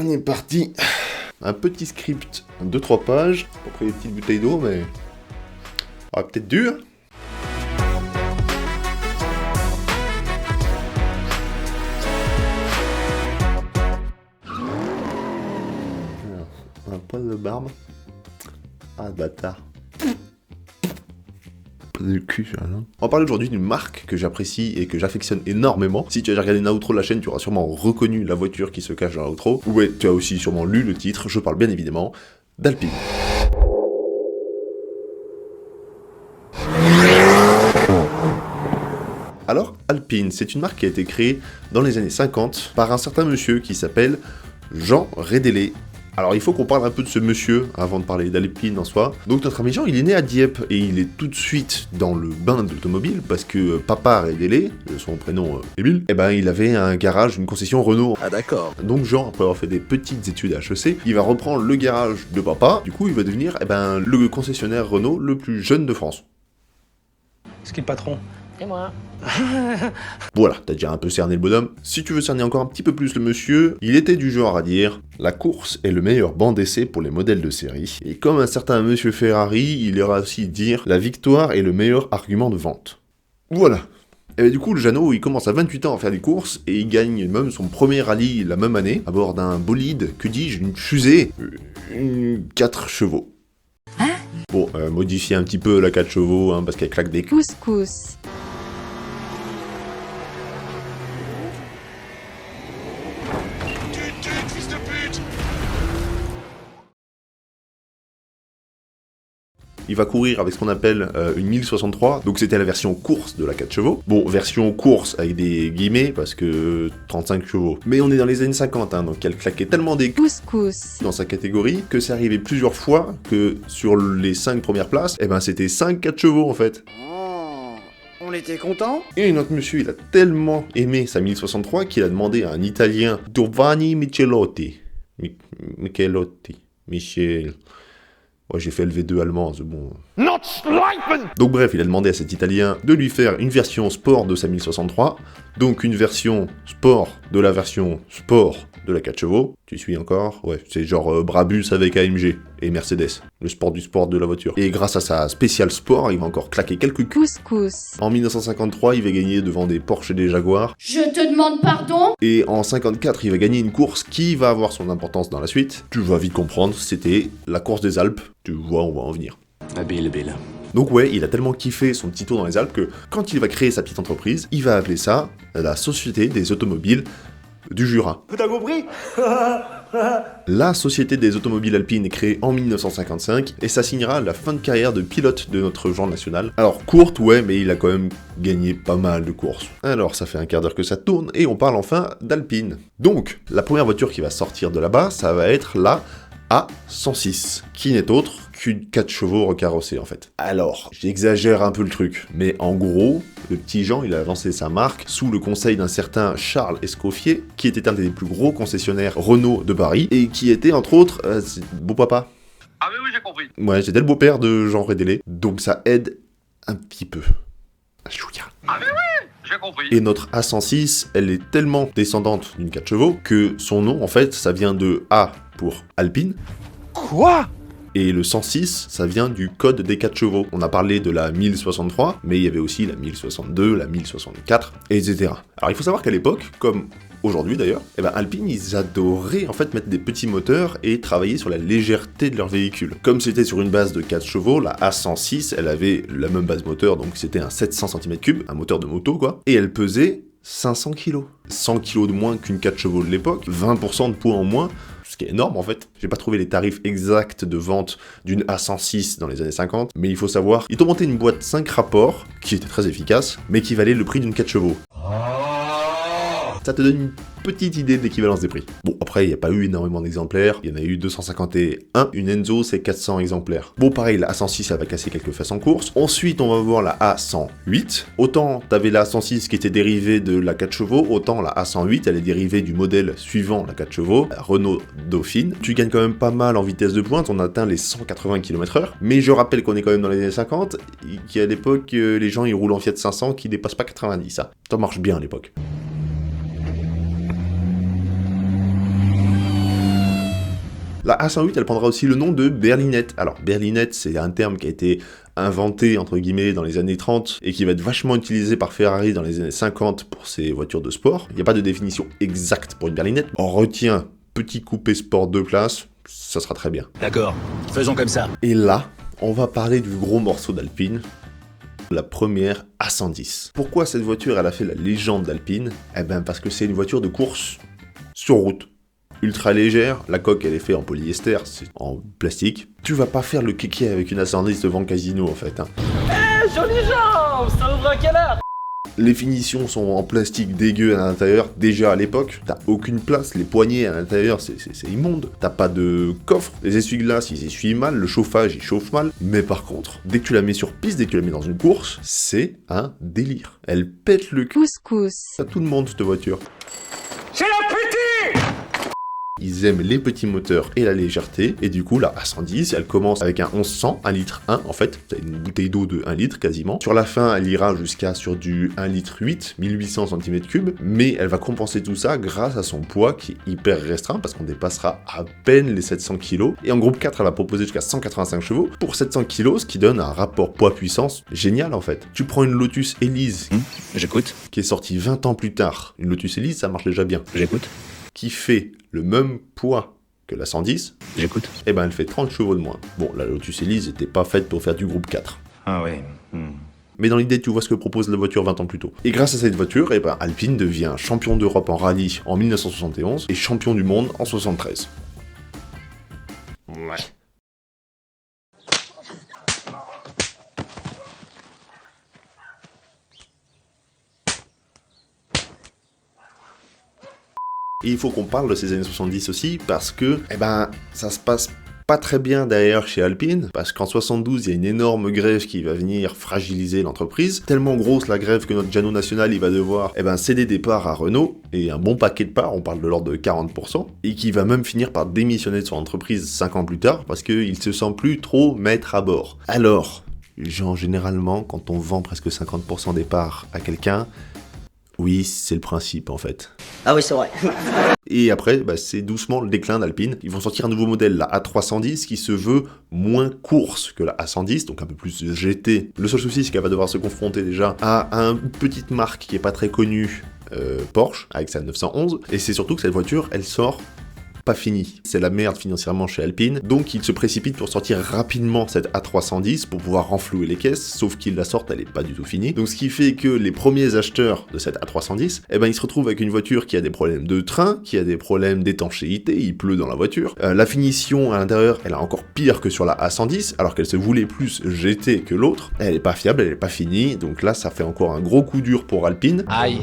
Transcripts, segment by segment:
on est parti. Un petit script, 2-3 pages, après des petites bouteilles d'eau, mais... Ah, peut-être dur. Un poil de barbe. Ah, bâtard. De cul, ça, non. On va parler aujourd'hui d'une marque que j'apprécie et que j'affectionne énormément. Si tu as déjà regardé une outro de la chaîne, tu auras sûrement reconnu la voiture qui se cache dans l'outro. Ouais, tu as aussi sûrement lu le titre, je parle bien évidemment d'Alpine. Alors, Alpine, c'est une marque qui a été créée dans les années 50 par un certain monsieur qui s'appelle Jean Rédélé. Alors il faut qu'on parle un peu de ce monsieur avant de parler d'Alpine en soi. Donc notre ami Jean, il est né à Dieppe et il est tout de suite dans le bain de l'automobile parce que papa Rédélé, son prénom Émile, eh ben il avait un garage, une concession Renault. Ah d'accord. Donc Jean, après avoir fait des petites études à HEC, il va reprendre le garage de papa. Du coup il va devenir le concessionnaire Renault le plus jeune de France. C'est qui le patron? C'est moi. Voilà, t'as déjà un peu cerné le bonhomme. Si tu veux cerner encore un petit peu plus le monsieur, il était du genre à dire « La course est le meilleur banc d'essai pour les modèles de série ». Et comme un certain monsieur Ferrari, il ira aussi dire « La victoire est le meilleur argument de vente ». Voilà. Et bien, du coup, le Jeannot, il commence à 28 ans à faire des courses, et il gagne même son premier rallye la même année, à bord d'un bolide, que dis-je, une fusée, une 4 chevaux. Hein? Bon, modifier un petit peu la 4 chevaux, hein, parce qu'elle claque des coups. Couscous. Il va courir avec ce qu'on appelle une 1063, donc c'était la version course de la 4 chevaux. Bon, version course avec des guillemets, parce que 35 chevaux. Mais on est dans les années 50, hein, donc elle claquait tellement des Couscous. dans sa catégorie, que c'est arrivé plusieurs fois que sur les 5 premières places, eh ben c'était 5 4 chevaux en fait. On était content. Et notre monsieur, il a tellement aimé sa 1063 qu'il a demandé à un Italien, Giovanni Michelotti. Michel... Ouais, j'ai fait le V2 allemand, c'est bon. Donc bref, il a demandé à cet Italien de lui faire une version sport de sa 1063, donc une version sport de la version sport de la 4 chevaux. Tu suis encore? Ouais, c'est genre Brabus avec AMG et Mercedes, le sport du sport de la voiture. Et grâce à sa spéciale sport, il va encore claquer quelques coups. Couscous. En 1953, il va gagner devant des Porsche et des Jaguars. Je te demande pardon? Et en 54, il va gagner une course qui va avoir son importance dans la suite. Tu vas vite comprendre, c'était la course des Alpes. Tu vois, on va en venir. Habile. Donc ouais, il a tellement kiffé son petit tour dans les Alpes que quand il va créer sa petite entreprise, il va appeler ça la Société des Automobiles du Jura. T'as compris? La Société des Automobiles Alpines est créée en 1955 et ça signera la fin de carrière de pilote de notre genre national. Alors courte, ouais, mais il a quand même gagné pas mal de courses. Alors ça fait un quart d'heure que ça tourne et on parle enfin d'Alpine. Donc, la première voiture qui va sortir de là-bas, ça va être la A106, qui n'est autre qu'une 4 chevaux recarrossée en fait. Alors, j'exagère un peu le truc, mais en gros, le petit Jean, il a lancé sa marque sous le conseil d'un certain Charles Escoffier, qui était un des plus gros concessionnaires Renault de Paris, et qui était entre autres beau papa. Ah oui, j'ai compris. Ouais, c'était le beau-père de Jean Rédélé, donc ça aide un petit peu. Chouïa. Ah oui, j'ai compris. Et notre A106, elle est tellement descendante d'une 4 chevaux que son nom, en fait, ça vient de A pour Alpine. Quoi? Et le 106, ça vient du code des 4 chevaux. On a parlé de la 1063, mais il y avait aussi la 1062, la 1064, etc. Alors il faut savoir qu'à l'époque, comme aujourd'hui d'ailleurs, Alpine, ils adoraient en fait mettre des petits moteurs et travailler sur la légèreté de leur véhicule. Comme c'était sur une base de 4 chevaux, la A106, elle avait la même base moteur, donc c'était un 700 cm3, un moteur de moto quoi, et elle pesait 500 kg. 100 kg de moins qu'une 4 chevaux de l'époque, 20% de poids en moins, ce qui est énorme en fait. J'ai pas trouvé les tarifs exacts de vente d'une A106 dans les années 50, mais il faut savoir, ils t'ont monté une boîte 5 rapports, qui était très efficace, mais qui valait le prix d'une 4 chevaux. Ça te donne une petite idée de l'équivalence des prix. Bon, après, il n'y a pas eu énormément d'exemplaires. Il y en a eu 251. Une Enzo, c'est 400 exemplaires. Bon, pareil, la A106, elle va casser quelques faces en course. Ensuite, on va voir la A108. Autant, t'avais la A106 qui était dérivée de la 4 chevaux, autant la A108, elle est dérivée du modèle suivant la 4 chevaux, la Renault Dauphine. Tu gagnes quand même pas mal en vitesse de pointe, on atteint les 180 km/h. Mais je rappelle qu'on est quand même dans les années 50, qu'à l'époque, les gens, ils roulent en Fiat 500 qui dépassent pas 90, ça. Ça marche bien à l'époque. La A108, elle prendra aussi le nom de berlinette. Alors, berlinette, c'est un terme qui a été inventé, entre guillemets, dans les années 30 et qui va être vachement utilisé par Ferrari dans les années 50 pour ses voitures de sport. Il n'y a pas de définition exacte pour une berlinette. On retient petit coupé sport 2 places, ça sera très bien. D'accord, faisons comme ça. Et là, on va parler du gros morceau d'Alpine, la première A110. Pourquoi cette voiture, elle a fait la légende d'Alpine? Eh ben parce que c'est une voiture de course sur route. Ultra légère, la coque elle est faite en polyester, c'est en plastique. Tu vas pas faire le kéké avec une A110 devant le casino en fait. Hein. Jolie jambe, ça ouvre à quelle heure? Les finitions sont en plastique dégueu à l'intérieur, déjà à l'époque, t'as aucune place, les poignées à l'intérieur c'est immonde, t'as pas de coffre, les essuie-glaces ils essuient mal, le chauffage il chauffe mal, mais par contre, dès que tu la mets sur piste, dès que tu la mets dans une course, c'est un délire. Elle pète le cul à tout le monde cette voiture. C'est la petite! Ils aiment les petits moteurs et la légèreté, et du coup la A110, elle commence avec un 1100, 1 litre 1 en fait, c'est une bouteille d'eau de 1 litre quasiment. Sur la fin, elle ira jusqu'à sur du 1 litre 8, 1800 cm3, mais elle va compenser tout ça grâce à son poids qui est hyper restreint, parce qu'on dépassera à peine les 700 kg, et en groupe 4, elle va proposer jusqu'à 185 chevaux pour 700 kg, ce qui donne un rapport poids-puissance génial en fait. Tu prends une Lotus Elise, J'écoute, qui est sortie 20 ans plus tard, une Lotus Elise ça marche déjà bien, j'écoute, qui fait le même poids que la 110, j'écoute. eh ben elle fait 30 chevaux de moins. Bon, la Lotus Elise n'était pas faite pour faire du groupe 4. Ah oui. Mais dans l'idée, tu vois ce que propose la voiture 20 ans plus tôt. Et grâce à cette voiture, eh ben Alpine devient champion d'Europe en rallye en 1971 et champion du monde en 73. Ouais. Et il faut qu'on parle de ces années 70 aussi, parce que, eh ben, ça se passe pas très bien d'ailleurs chez Alpine, parce qu'en 72, il y a une énorme grève qui va venir fragiliser l'entreprise. Tellement grosse la grève que notre Jeannot national, il va devoir, eh ben, céder des parts à Renault, et un bon paquet de parts, on parle de l'ordre de 40%, et qui va même finir par démissionner de son entreprise 5 ans plus tard, parce qu'il se sent plus trop maître à bord. Alors, genre, généralement, quand on vend presque 50% des parts à quelqu'un, oui, c'est le principe en fait. Ah oui, c'est vrai. Et après, bah, c'est doucement le déclin d'Alpine. Ils vont sortir un nouveau modèle, la A310, qui se veut moins course que la A110, donc un peu plus GT. Le seul souci, c'est qu'elle va devoir se confronter déjà à une petite marque qui est pas très connue, Porsche, avec sa 911. Et c'est surtout que cette voiture, elle sort pas fini. C'est la merde financièrement chez Alpine, donc ils se précipitent pour sortir rapidement cette A310 pour pouvoir renflouer les caisses, sauf qu'ils la sortent, elle est pas du tout finie. Donc ce qui fait que les premiers acheteurs de cette A310, eh ben ils se retrouvent avec une voiture qui a des problèmes de train, qui a des problèmes d'étanchéité, il pleut dans la voiture. La finition à l'intérieur, elle est encore pire que sur la A110, alors qu'elle se voulait plus GT que l'autre. Elle est pas fiable, elle est pas finie, donc là ça fait encore un gros coup dur pour Alpine. Aïe,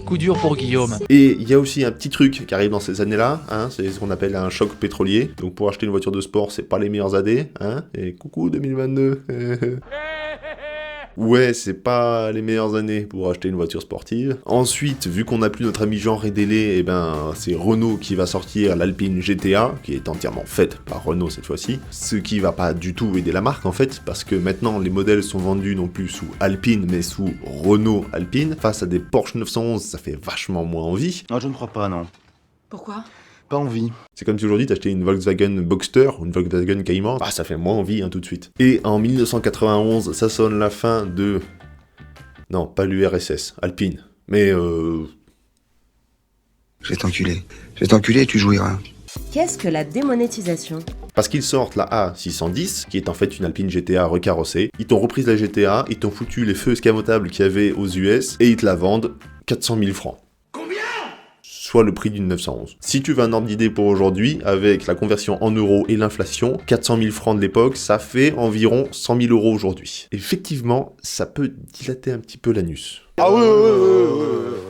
coup dur pour Guillaume. Et il y a aussi un petit truc qui arrive dans ces années-là, hein, c'est ce qu'on appelle un choc pétrolier. Donc pour acheter une voiture de sport, c'est pas les meilleures années, hein. Et coucou 2022. Ouais, c'est pas les meilleures années pour acheter une voiture sportive. Ensuite, vu qu'on n'a plus notre ami Jean Rédélé, eh ben c'est Renault qui va sortir l'Alpine GTA, qui est entièrement faite par Renault cette fois-ci. Ce qui va pas du tout aider la marque en fait, parce que maintenant les modèles sont vendus non plus sous Alpine, mais sous Renault Alpine. Face à des Porsche 911, ça fait vachement moins envie. Non, je ne crois pas, non. Pourquoi? Pas envie. C'est comme si aujourd'hui t'achetais une Volkswagen Boxster ou une Volkswagen Cayman, ça fait moins envie hein, tout de suite. Et en 1991, ça sonne la fin de... Non, pas l'URSS, Alpine. Mais Je vais t'enculer. Je vais t'enculer et tu jouiras. Qu'est-ce que la démonétisation? parce qu'ils sortent la A610, qui est en fait une Alpine GTA recarrossée. Ils t'ont reprise la GTA, ils t'ont foutu les feux escamotables qu'il y avait aux US, et ils te la vendent 400 000 francs. Soit le prix d'une 911. Si tu veux un ordre d'idée pour aujourd'hui, avec la conversion en euros et l'inflation, 400 000 francs de l'époque, ça fait environ 100 000 euros aujourd'hui. Effectivement, ça peut dilater un petit peu l'anus. Ah ouais.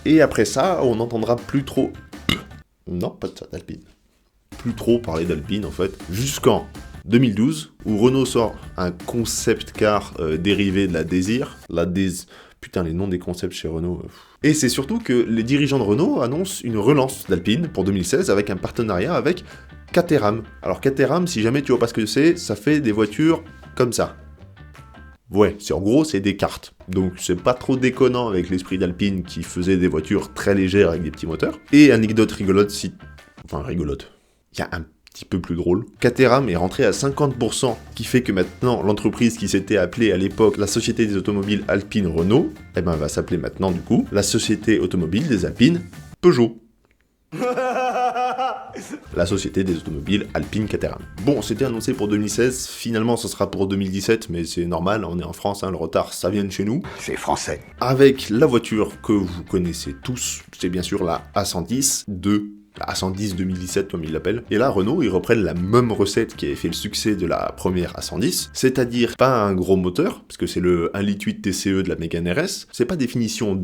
Et après ça, on n'entendra plus trop... Non, pas de ça, d'Alpine. Plus trop parler d'Alpine, en fait, jusqu'en 2012, où Renault sort un concept car dérivé de la Désir. Putain, les noms des concepts chez Renault... Et c'est surtout que les dirigeants de Renault annoncent une relance d'Alpine pour 2016 avec un partenariat avec Caterham. Alors Caterham, si jamais tu vois pas ce que c'est, ça fait des voitures comme ça. Ouais, en gros, c'est des karts. Donc c'est pas trop déconnant avec l'esprit d'Alpine qui faisait des voitures très légères avec des petits moteurs. Et anecdote rigolote, rigolote. Il y a un petit peu plus drôle. Caterham est rentré à 50%, qui fait que maintenant, l'entreprise qui s'était appelée à l'époque la Société des automobiles Alpine Renault, eh ben, va s'appeler maintenant, du coup, la Société automobile des Alpines Peugeot. La Société des automobiles Alpine Caterham. Bon, c'était annoncé pour 2016, finalement ce sera pour 2017, mais c'est normal, on est en France, hein, le retard, ça vient de chez nous. C'est français. Avec La voiture que vous connaissez tous, c'est bien sûr la A110 de la A110 2017 comme ils l'appellent. Et là, Renault, ils reprennent la même recette qui avait fait le succès de la première A110, c'est-à-dire pas un gros moteur, parce que c'est le 1,8 litre TCE de la Mégane RS, c'est pas définition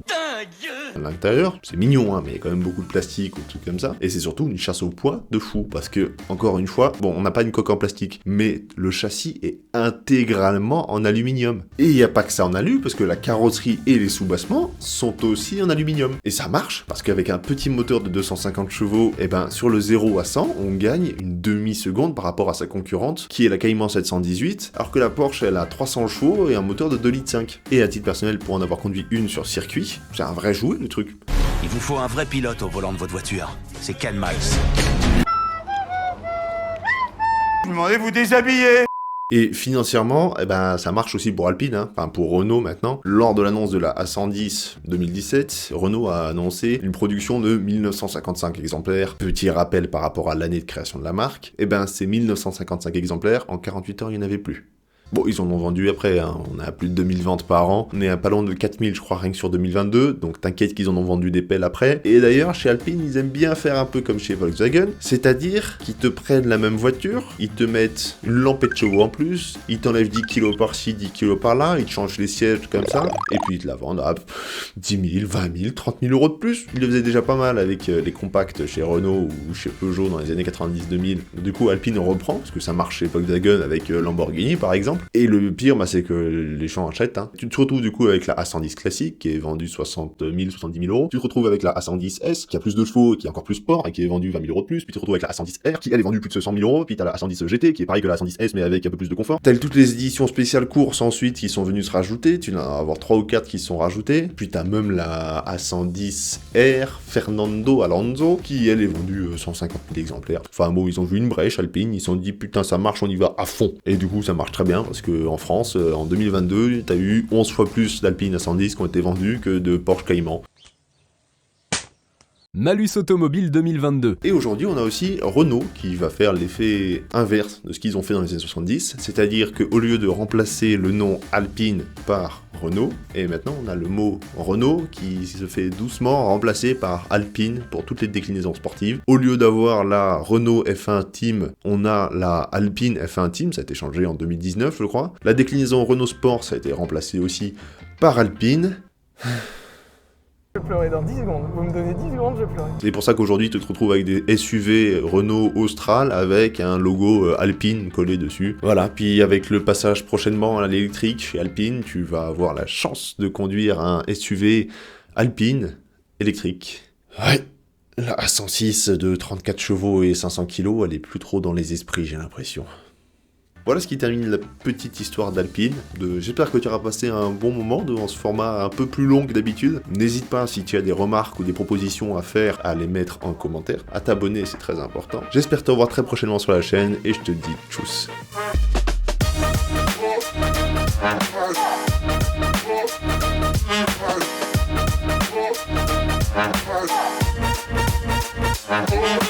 à l'intérieur, c'est mignon, hein, mais il y a quand même beaucoup de plastique ou des trucs comme ça, et c'est surtout une chasse au poids de fou, parce que, encore une fois, bon, on n'a pas une coque en plastique, mais le châssis est intégralement en aluminium. Et il n'y a pas que ça en alu, parce que la carrosserie et les sous-bassements sont aussi en aluminium. Et ça marche, parce qu'avec un petit moteur de 250 chevaux, et ben, sur le 0 à 100, on gagne une demi-seconde par rapport à sa concurrente, qui est la Cayman 718, alors que la Porsche, elle a 300 chevaux et un moteur de 2,5 litres. Et à titre personnel, pour en avoir conduit une sur circuit, c'est un vrai jouet, le truc. Il vous faut un vrai pilote au volant de votre voiture. C'est Ken Miles. Je vous demandais de vous déshabiller. Et financièrement, eh ben, ça marche aussi pour Alpine, hein. Enfin pour Renault maintenant. Lors de l'annonce de la A110 2017, Renault a annoncé une production de 1955 exemplaires. Petit rappel par rapport à l'année de création de la marque, eh ben ces 1955 exemplaires, en 48 heures, il n'y en avait plus. Bon, ils en ont vendu après, hein. On a plus de 2000 ventes par an, on est à pas loin de 4000 je crois rien que sur 2022, donc t'inquiète qu'ils en ont vendu des pelles après. Et d'ailleurs, chez Alpine, ils aiment bien faire un peu comme chez Volkswagen, c'est-à-dire qu'ils te prennent la même voiture, ils te mettent une lampée de chevaux en plus, ils t'enlèvent 10 kilos par-ci, 10 kilos par-là, ils te changent les sièges comme ça, et puis ils te la vendent à 10 000, 20 000, 30 000 euros de plus. Ils le faisaient déjà pas mal avec les compacts chez Renault ou chez Peugeot dans les années 90-2000. Du coup, Alpine reprend, parce que ça marche chez Volkswagen avec Lamborghini par exemple. Et le pire, bah, c'est que les gens achètent. Hein. Tu te retrouves du coup avec la A110 classique qui est vendue 60 000, 70 000 euros. Tu te retrouves avec la A110S qui a plus de chevaux et qui est encore plus sport et qui est vendue 20 000 euros de plus. Puis tu te retrouves avec la A110R qui elle est vendue plus de 100 000 euros. Puis t'as la A110 GT qui est pareil que la A110S mais avec un peu plus de confort. T'as toutes les éditions spéciales courses ensuite qui sont venues se rajouter. Tu vas en avoir 3 ou 4 qui sont rajoutées. Puis t'as même la A110R Fernando Alonso qui elle est vendue 150 000 exemplaires. Enfin bon, ils ont vu une brèche Alpine, ils se sont dit putain ça marche, on y va à fond. Et du coup ça marche très bien parce que en France, en 2022, t'as eu 11 fois plus d'Alpine A110 qui ont été vendus que de Porsche Cayman. Malus Automobile 2022. Et aujourd'hui, on a aussi Renault qui va faire l'effet inverse de ce qu'ils ont fait dans les années 70, c'est-à-dire qu'au lieu de remplacer le nom Alpine par Renault, et maintenant on a le mot Renault qui se fait doucement remplacer par Alpine pour toutes les déclinaisons sportives. Au lieu d'avoir la Renault F1 Team, on a la Alpine F1 Team, ça a été changé en 2019 je crois. La déclinaison Renault Sport, ça a été remplacé aussi par Alpine. Je vais pleurer dans 10 secondes. Vous me donnez 10 secondes, je vais pleurer. C'est pour ça qu'aujourd'hui, tu te retrouves avec des SUV Renault Austral avec un logo Alpine collé dessus. Voilà, puis avec le passage prochainement à l'électrique chez Alpine, tu vas avoir la chance de conduire un SUV Alpine électrique. Ouais, la A106 de 34 chevaux et 500 kg, elle est plus trop dans les esprits, j'ai l'impression. Voilà ce qui termine la petite histoire d'Alpine. J'espère que tu auras passé un bon moment devant ce format un peu plus long que d'habitude. N'hésite pas, si tu as des remarques ou des propositions à faire, à les mettre en commentaire. À t'abonner, c'est très important. J'espère te revoir très prochainement sur la chaîne et je te dis tchuss. Yeah.